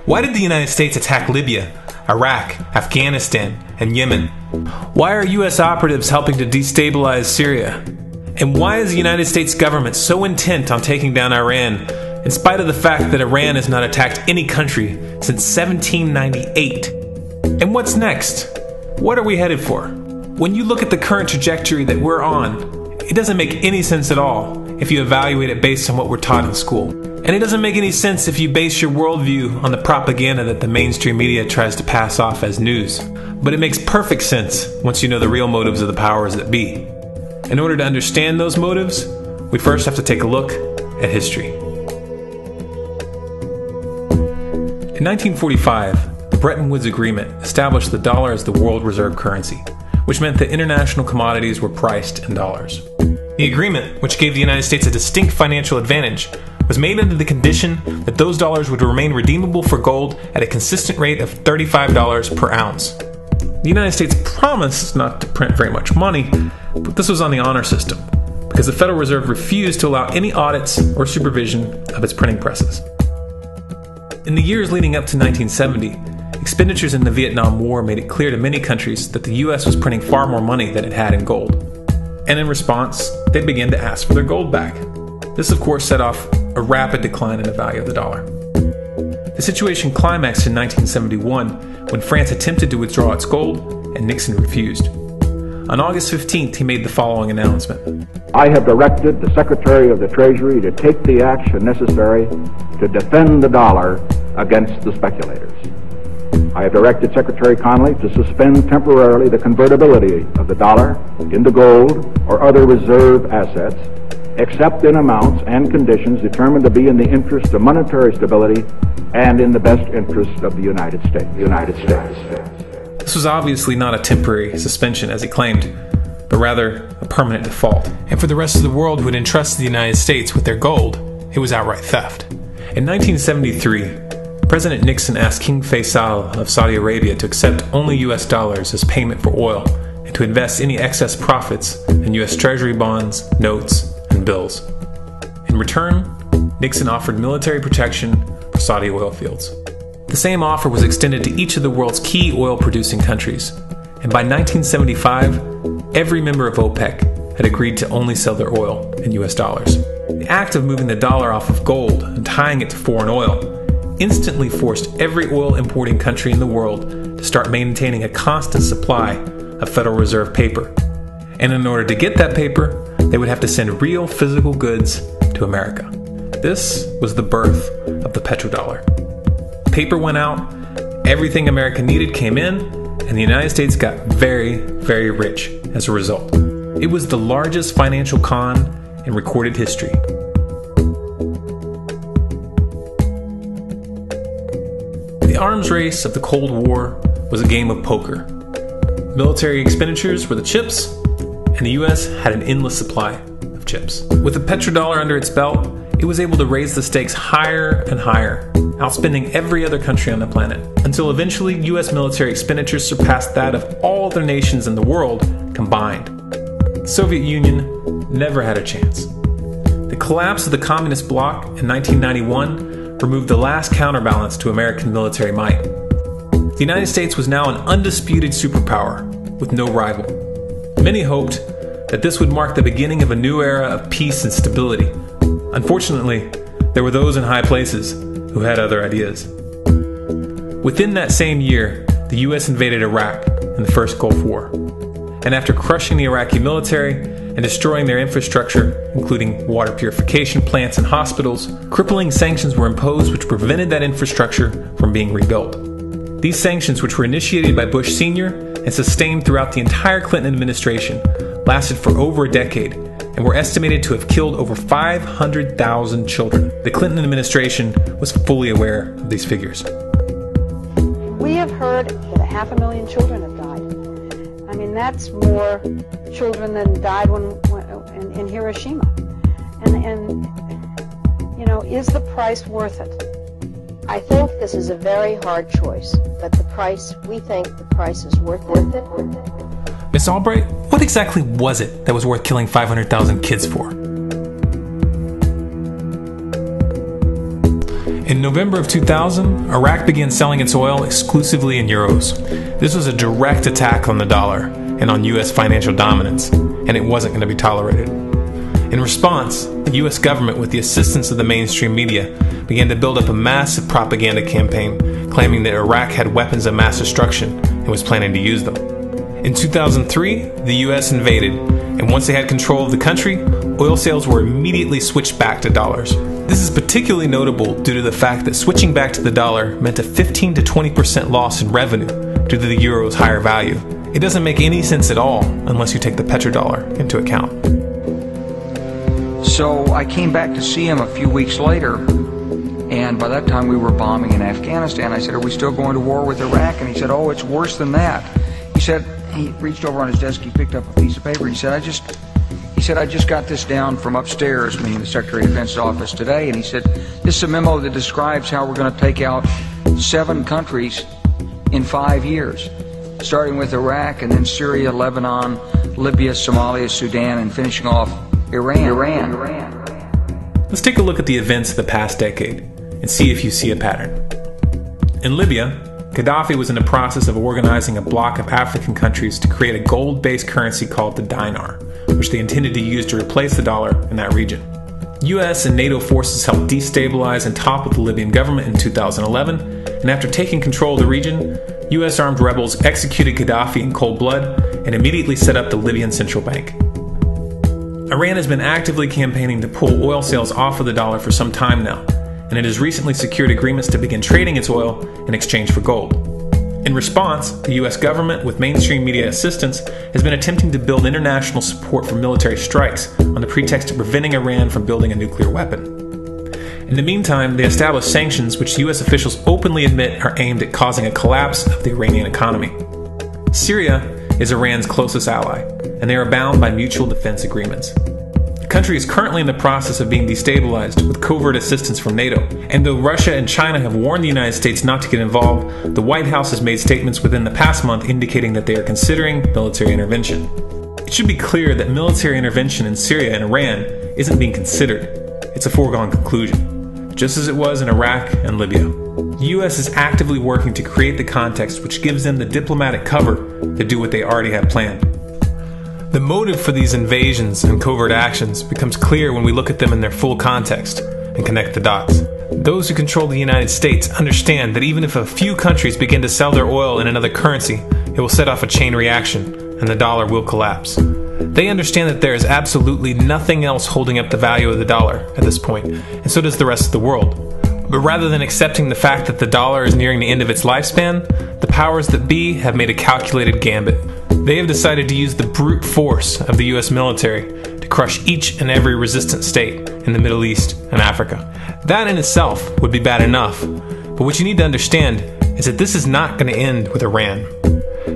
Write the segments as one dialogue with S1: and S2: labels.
S1: Why did the United States attack Libya, Iraq, Afghanistan, and Yemen? Why are U.S. operatives helping to destabilize Syria? And why is the United States government so intent on taking down Iran, in spite of the fact that Iran has not attacked any country since 1798? And what's next? What are we headed for? When you look at the current trajectory that we're on, it doesn't make any sense at all if you evaluate it based on what we're taught in school. And it doesn't make any sense if you base your worldview on the propaganda that the mainstream media tries to pass off as news. But it makes perfect sense once you know the real motives of the powers that be. In order to understand those motives, we first have to take a look at history. In 1945, the Bretton Woods Agreement established the dollar as the world reserve currency, which meant that international commodities were priced in dollars. The agreement, which gave the United States a distinct financial advantage, was made under the condition that those dollars would remain redeemable for gold at a consistent rate of $35 per ounce. The United States promised not to print very much money, but this was on the honor system, because the Federal Reserve refused to allow any audits or supervision of its printing presses. In the years leading up to 1970, expenditures in the Vietnam War made it clear to many countries that the U.S. was printing far more money than it had in gold. And in response, they began to ask for their gold back. This, of course, set off a rapid decline in the value of the dollar. The situation climaxed in 1971 when France attempted to withdraw its gold and Nixon refused. On August 15th, he made the following announcement.
S2: I have directed the Secretary of the Treasury to take the action necessary to defend the dollar against the speculators. I have directed Secretary Connally to suspend temporarily the convertibility of the dollar into gold or other reserve assets, except in amounts and conditions determined to be in the interest of monetary stability and in the best interest of the United States.
S1: This was obviously not a temporary suspension, as he claimed, but rather a permanent default. And for the rest of the world who had entrusted the United States with their gold, it was outright theft. In 1973, President Nixon asked King Faisal of Saudi Arabia to accept only US dollars as payment for oil and to invest any excess profits in US Treasury bonds, notes, and bills. In return, Nixon offered military protection for Saudi oil fields. The same offer was extended to each of the world's key oil-producing countries, and by 1975, every member of OPEC had agreed to only sell their oil in US dollars. The act of moving the dollar off of gold and tying it to foreign oil instantly forced every oil-importing country in the world to start maintaining a constant supply of Federal Reserve paper. And in order to get that paper, they would have to send real physical goods to America. This was the birth of the petrodollar. Paper went out, everything America needed came in, and the United States got very, very rich as a result. It was the largest financial con in recorded history. The arms race of the Cold War was a game of poker. Military expenditures were the chips, and the US had an endless supply of chips. With the petrodollar under its belt, it was able to raise the stakes higher and higher, outspending every other country on the planet, until eventually US military expenditures surpassed that of all other nations in the world combined. The Soviet Union never had a chance. The collapse of the communist bloc in 1991 removed the last counterbalance to American military might. The United States was now an undisputed superpower with no rival. Many hoped that this would mark the beginning of a new era of peace and stability. Unfortunately, there were those in high places who had other ideas. Within that same year, the US invaded Iraq in the First Gulf War. And after crushing the Iraqi military and destroying their infrastructure, including water purification plants and hospitals, crippling sanctions were imposed which prevented that infrastructure from being rebuilt. These sanctions, which were initiated by Bush Sr. and sustained throughout the entire Clinton administration, lasted for over a decade and were estimated to have killed over 500,000 children. The Clinton administration was fully aware of these figures.
S3: We have heard that 500,000 children have died. I mean, that's more children than died in Hiroshima. And you know, is the price worth it?
S4: I think this is a very hard choice, but we think the price is worth it.
S1: Miss Albright, what exactly was it that was worth killing 500,000 kids for? In November of 2000, Iraq began selling its oil exclusively in euros. This was a direct attack on the dollar and on U.S. financial dominance, and it wasn't going to be tolerated. In response, the U.S. government, with the assistance of the mainstream media, began to build up a massive propaganda campaign claiming that Iraq had weapons of mass destruction and was planning to use them. In 2003, the U.S. invaded, and once they had control of the country, oil sales were immediately switched back to dollars. This is particularly notable due to the fact that switching back to the dollar meant a 15 to 20% loss in revenue due to the euro's higher value. It doesn't make any sense at all unless you take the petrodollar into account.
S5: So I came back to see him a few weeks later, and by that time we were bombing in Afghanistan. I said, "Are we still going to war with Iraq?" And he said, "Oh, it's worse than that." He said, he reached over on his desk, he picked up a piece of paper, he said, I just got this down from upstairs, meaning the Secretary of Defense's office today, and he said, "This is a memo that describes how we're going to take out 7 countries in 5 years, starting with Iraq, and then Syria, Lebanon, Libya, Somalia, Sudan, and finishing off Iran.
S1: Let's take a look at the events of the past decade and see if you see a pattern. In Libya, Gaddafi was in the process of organizing a bloc of African countries to create a gold-based currency called the dinar, which they intended to use to replace the dollar in that region. US and NATO forces helped destabilize and topple the Libyan government in 2011, and after taking control of the region, US armed rebels executed Gaddafi in cold blood and immediately set up the Libyan central bank. Iran has been actively campaigning to pull oil sales off of the dollar for some time now, and it has recently secured agreements to begin trading its oil in exchange for gold. In response, the US government, with mainstream media assistance, has been attempting to build international support for military strikes on the pretext of preventing Iran from building a nuclear weapon. In the meantime, they established sanctions which US officials openly admit are aimed at causing a collapse of the Iranian economy. Syria is Iran's closest ally, and they are bound by mutual defense agreements. The country is currently in the process of being destabilized with covert assistance from NATO, and though Russia and China have warned the United States not to get involved, the White House has made statements within the past month indicating that they are considering military intervention. It should be clear that military intervention in Syria and Iran isn't being considered. It's a foregone conclusion, just as it was in Iraq and Libya. The US is actively working to create the context which gives them the diplomatic cover to do what they already have planned. The motive for these invasions and covert actions becomes clear when we look at them in their full context and connect the dots. Those who control the United States understand that even if a few countries begin to sell their oil in another currency, it will set off a chain reaction and the dollar will collapse. They understand that there is absolutely nothing else holding up the value of the dollar at this point, and so does the rest of the world. But rather than accepting the fact that the dollar is nearing the end of its lifespan, the powers that be have made a calculated gambit. They have decided to use the brute force of the US military to crush each and every resistant state in the Middle East and Africa. That in itself would be bad enough, but what you need to understand is that this is not going to end with Iran.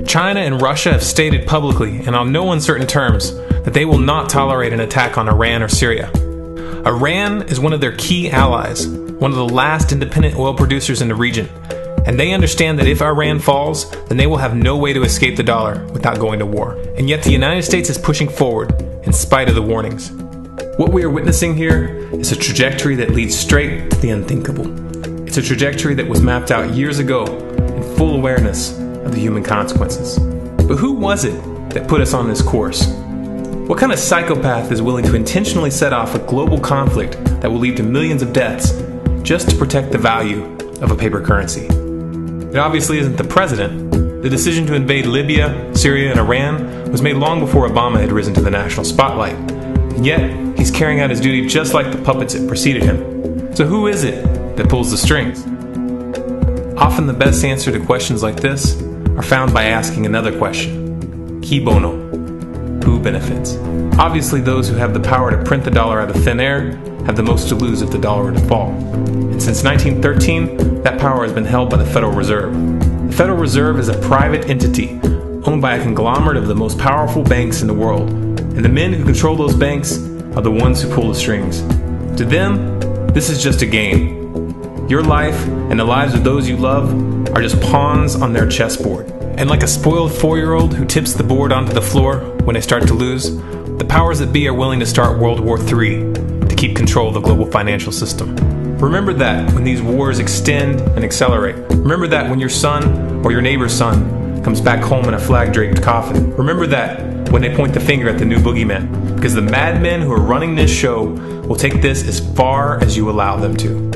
S1: China and Russia have stated publicly and on no uncertain terms that they will not tolerate an attack on Iran or Syria. Iran is one of their key allies, one of the last independent oil producers in the region, and they understand that if Iran falls, then they will have no way to escape the dollar without going to war. And yet the United States is pushing forward in spite of the warnings. What we are witnessing here is a trajectory that leads straight to the unthinkable. It's a trajectory that was mapped out years ago in full awareness of the human consequences. But who was it that put us on this course? What kind of psychopath is willing to intentionally set off a global conflict that will lead to millions of deaths just to protect the value of a paper currency? It obviously isn't the president. The decision to invade Libya, Syria, and Iran was made long before Obama had risen to the national spotlight. And yet, he's carrying out his duty just like the puppets that preceded him. So who is it that pulls the strings? Often the best answer to questions like this are found by asking another question. Qui bono? Who benefits? Obviously, those who have the power to print the dollar out of thin air have the most to lose if the dollar were to fall. And since 1913, that power has been held by the Federal Reserve. The Federal Reserve is a private entity owned by a conglomerate of the most powerful banks in the world, and the men who control those banks are the ones who pull the strings. To them, this is just a game. Your life and the lives of those you love are just pawns on their chessboard. And like a spoiled 4-year-old who tips the board onto the floor when they start to lose, the powers that be are willing to start World War III to keep control of the global financial system. Remember that when these wars extend and accelerate. Remember that when your son or your neighbor's son comes back home in a flag-draped coffin. Remember that when they point the finger at the new boogeyman, because the madmen who are running this show will take this as far as you allow them to.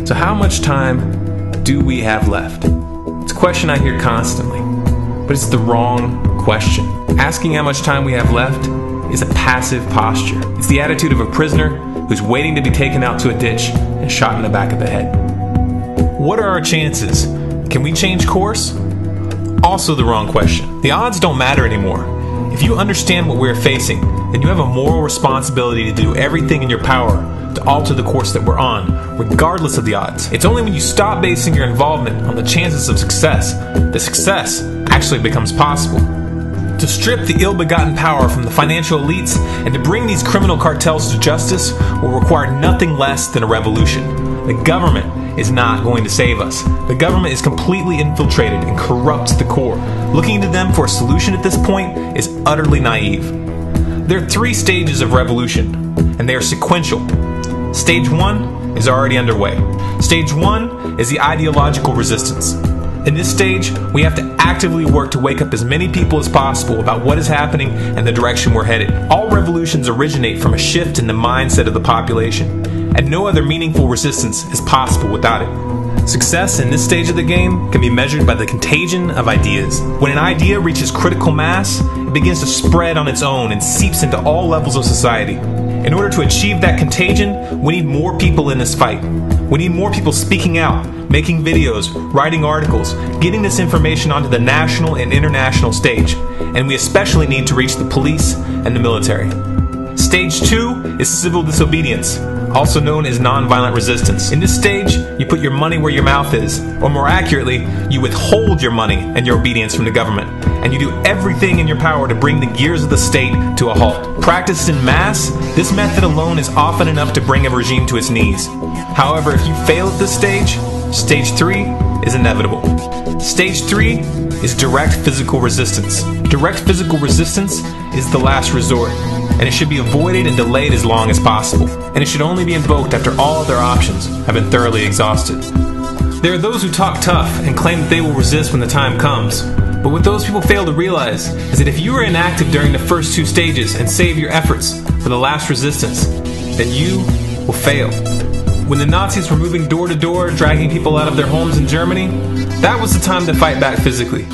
S1: So how much time do we have left? It's a question I hear constantly, but it's the wrong question. Asking how much time we have left is a passive posture. It's the attitude of a prisoner who's waiting to be taken out to a ditch and shot in the back of the head. What are our chances? Can we change course? Also the wrong question. The odds don't matter anymore. If you understand what we're facing, then you have a moral responsibility to do everything in your power to alter the course that we're on, regardless of the odds. It's only when you stop basing your involvement on the chances of success that success actually becomes possible. To strip the ill-begotten power from the financial elites and to bring these criminal cartels to justice will require nothing less than a revolution. The government is not going to save us. The government is completely infiltrated and corrupt to the core. Looking to them for a solution at this point is utterly naive. There are 3 stages of revolution, and they are sequential. Stage 1 is already underway. Stage 1 is the ideological resistance. In this stage, we have to actively work to wake up as many people as possible about what is happening and the direction we're headed. All revolutions originate from a shift in the mindset of the population, and no other meaningful resistance is possible without it. Success in this stage of the game can be measured by the contagion of ideas. When an idea reaches critical mass, it begins to spread on its own and seeps into all levels of society. In order to achieve that contagion, we need more people in this fight. We need more people speaking out, making videos, writing articles, getting this information onto the national and international stage. And we especially need to reach the police and the military. Stage 2 is civil disobedience, also known as nonviolent resistance. In this stage, you put your money where your mouth is, or more accurately, you withhold your money and your obedience from the government, and you do everything in your power to bring the gears of the state to a halt. Practiced in mass, this method alone is often enough to bring a regime to its knees. However, if you fail at this stage, Stage 3 is inevitable. Stage 3 is direct physical resistance. Direct physical resistance is the last resort, and it should be avoided and delayed as long as possible, and it should only be invoked after all other options have been thoroughly exhausted. There are those who talk tough and claim that they will resist when the time comes, but what those people fail to realize is that if you are inactive during the first 2 stages and save your efforts for the last resistance, then you will fail. When the Nazis were moving door to door, dragging people out of their homes in Germany, that was the time to fight back physically.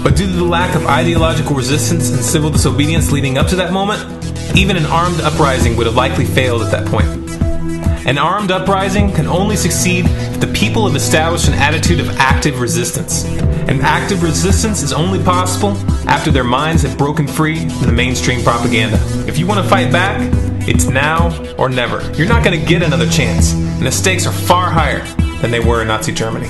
S1: But due to the lack of ideological resistance and civil disobedience leading up to that moment, even an armed uprising would have likely failed at that point. An armed uprising can only succeed if the people have established an attitude of active resistance. And active resistance is only possible after their minds have broken free from the mainstream propaganda. If you want to fight back, it's now or never. You're not going to get another chance, and the stakes are far higher than they were in Nazi Germany.